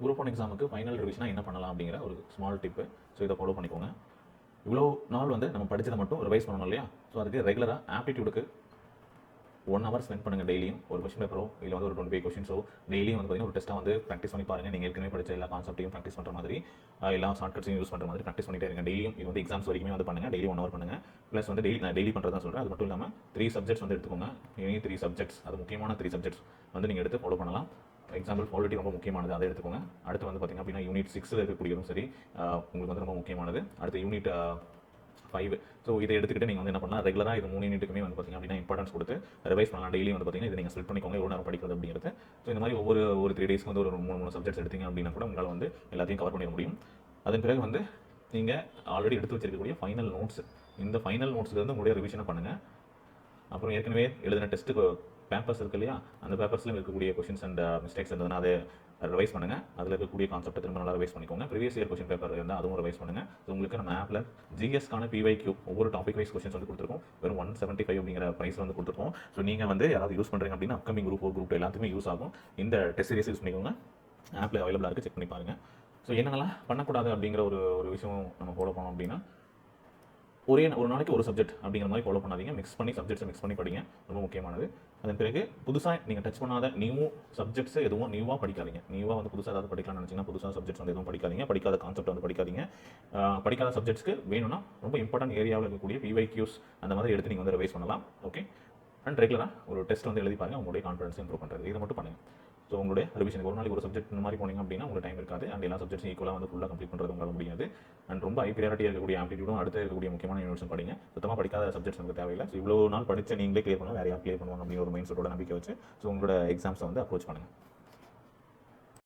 Group 1 எக்ஸாமுக்கு final ரிவிஷனாக என்ன பண்ணலாம் அப்படிங்கிற ஒரு ஸ்மால் டிப்பு. ஸோ இதை ஃபாலோ பண்ணிக்கோங்க. இவ்வளோ நாள் வந்து நம்ம படித்ததை மட்டும் ரிவைஸ் பண்ணணும் இல்லையா? ஸோ அதுக்கு ரெகுலராக ஆப்டிடியூடுக்கு 1 hour ஸ்பெண்ட் பண்ணுங்கள் டெய்லியும். ஒரு கொஸ்டின் பேப்பரோ இல்லை வந்து ஒரு 25 கொஸ்டின்ஸோ டெய்லியும் வந்து பார்த்தீங்கன்னா ஒரு டெஸ்ட்டாக வந்து ப்ராக்டிஸ் பண்ணி பாருங்கள். நீங்கள் ஏற்கனவே படித்த எல்லா கான்செப்ட்டையும் ப்ராக்டிஸ் பண்ணுற மாதிரி, எல்லா ஷார்ட்கட்ஸையும் யூஸ் பண்ணுற மாதிரி ப்ராக்டிஸ் பண்ணிட்டே இருங்க. டெய்லியும் இது வந்து எக்ஸாம்ஸ் வரைக்குமே வந்து பண்ணுங்கள். டெய்லி 1 hour பண்ணுங்கள். ப்ளஸ் வந்து நான் டெய்லி பண்ணுறது தான் சொல்கிறேன். அது மட்டும் இல்லாமல் 3 சப்ஜெக்ட்ஸ் வந்து எடுத்துக்கோங்க. எனி 3 சப்ஜெக்ட்ஸ், அது முக்கியமான 3 சப்ஜெக்ட்ஸ் வந்து நீங்கள் எடுத்து ஃபாலோ பண்ணலாம். எக்ஸாம்பிள் பாலிட்டி ரொம்ப முக்கியமானது, அதை எடுத்துக்கோங்க. அடுத்து வந்து பார்த்திங்க அப்படின்னா யூனிட் 6 இருக்கக்கூடியதும் சரி உங்களுக்கு வந்து ரொம்ப முக்கியமானது. அடுத்து யூனிட் 5. ஸோ இதை எடுத்துக்கிட்டு நீங்கள் வந்து என்ன பண்ணலாம், ரெகுலராக இது 3 யூனிட்டுக்குமே வந்து பார்த்திங்க அப்படின்னா இம்பார்ட்டன்ஸ் கொடுத்து ரிவைஸ் பண்ணலாம். டெய்லி வந்து பார்த்திங்கன்னா இதை நீங்கள் ஸ்பிளிட் பண்ணிக்கோங்க எவ்வளோ நேரம் படிக்கிறது அப்படிங்கிறது. ஸோ இந்த மாதிரி ஒரு 3 டேஸ்க்கு வந்து ஒரு 3 சப்ஜெக்ட்ஸ் எடுத்தீங்க அப்படின்னா கூட உங்களால் வந்து எல்லாத்தையும் கவர் பண்ணிட முடியும். அதன் பிறகு வந்து நீங்கள் ஆல்ரெடி எடுத்து வச்சிருக்கக்கூடிய ஃபைனல் நோட்ஸ், இந்த ஃபைனல் நோட்ஸ்லேருந்து உங்களுடைய ரிவிஷனை பண்ணுங்கள். அப்புறம் ஏற்கனவே எழுதின டெஸ்ட்டுக்கு பேப்பர்ஸ் இருக்கு இல்லையா, அந்த பேப்பர்ஸ்லையும் இருக்கக்கூடிய கொஷின்ஸ் அண்ட் மிஸ்டேக்ஸ் இருந்ததுன்னா அதை ரிவைஸ் பண்ணுங்கள். அதில் இருக்கக்கூடிய கான்செப்ட்டை திரும்ப நல்லா ரிவைஸ் பண்ணிக்கோங்க. ப்ரீவியஸ் இயர் கொஷின் பேப்பர் இருந்தால் அதுவும் ரிவைஸ் பண்ணுங்கள். ஸோ உங்களுக்கு நம்ம ஆப்பில் ஜிஎஸ்க்கான PYQ ஒவ்வொரு டாபிக் வைஸ் கொஷின்ஸ் வந்து கொடுத்துருக்கோம். வெறும் 175 அப்படிங்கிற ப்ரைஸ் வந்து கொடுத்துருக்கோம். ஸோ நீங்கள் வந்து யாராவது யூஸ் பண்ணுறீங்க அப்படின்னா அப்கமிங் குரூப் 4 குரூப் 2 எல்லாத்துக்குமே யூஸ் ஆகும். இந்த டெஸ்ட் சீரிஸ் யூஸ் பண்ணிக்கோங்க. ஆப்பில் அவைலபிளாக இருக்குது, செக் பண்ணி பாருங்கள். ஸோ என்னென்னலாம் பண்ணக்கூடாது அப்படிங்கிற ஒரு விஷயம் நம்ம ஃபாலோ பண்ணோம் அப்படின்னா, ஒரு நாளைக்கு ஒரு சப்ஜெக்ட் அப்படிங்கிற மாதிரி ஃபாலோ பண்ணாதீங்க. மிக்ஸ் பண்ணி படிங்க, ரொம்ப முக்கியமானது. அதன் பிறகு புதுசாக நீங்கள் டச் பண்ணாத நியூ சப்ஜெக்ட்ஸ் எதுவும் நியூவாக படிக்காதீங்க. நியூவாக வந்து புதுசாக ஏதாவது படிக்கலாம்னு நினச்சிங்கன்னா புதுசாக சப்ஜெக்ட்ஸ் வந்து எதுவும் படிக்காதீங்க. படிக்காத கான்செப்ட் வந்து படிக்காதீங்க. படிக்காத சப்ஜெக்ட்ஸ்க்கு வேணும்னா ரொம்ப இம்பார்ட்டன்ட் ஏரியாவில் இருக்கக்கூடிய PYQs அந்த மாதிரி எடுத்து நீங்கள் வந்து ரிவைஸ் பண்ணலாம். ஓகே. அண்ட் ரெகுலராக ஒரு டெஸ்ட் வந்து எழுதி பாருங்கள், உங்களுடைய கான்ஃபிடன்ஸ் இம்ப்ரூவ் பண்ணுறது. இதை மட்டும் பண்ணுங்கள். ஸோ உங்களுடைய ரிவிஷன் ஒரு நாளைக்கு ஒரு சப்ஜெக்ட் இந்த மாதிரி போனீங்க அப்படின்னா உங்களுக்கு டைம் இருக்காது. அண்ட் எல்லா சப்ஜெக்ட்ஸும் ஈக்குவலாக வந்து ஃபுல்லாக கம்ப்ளீட் பண்ணுறது உங்களால் முடியாது. அண்ட் ரொம்ப ஹை ப்ரியாரிட்டி இருக்கக்கூடிய ஆப்டிடியூடும் அடுத்து இருக்கக்கூடிய முக்கியமான யூனிட்ஸும் படிங்க. சுத்தமாக படிக்காத சப்ஜெக்ட்ஸ் நமக்கு தேவையில்லை. ஸோ இவ்வளோ நாள் படித்த நீங்களே கிளியர் பண்ணுவாங்க, வேறு யார் கிளியர் பண்ணுவாங்க அப்படிங்கிற ஒரு மைண்ட் செட்டோட நம்பிக்கை வச்சு ஸோ உங்களோட எக்ஸாம்ஸை வந்து அப்ரோச் பண்ணுங்கள்.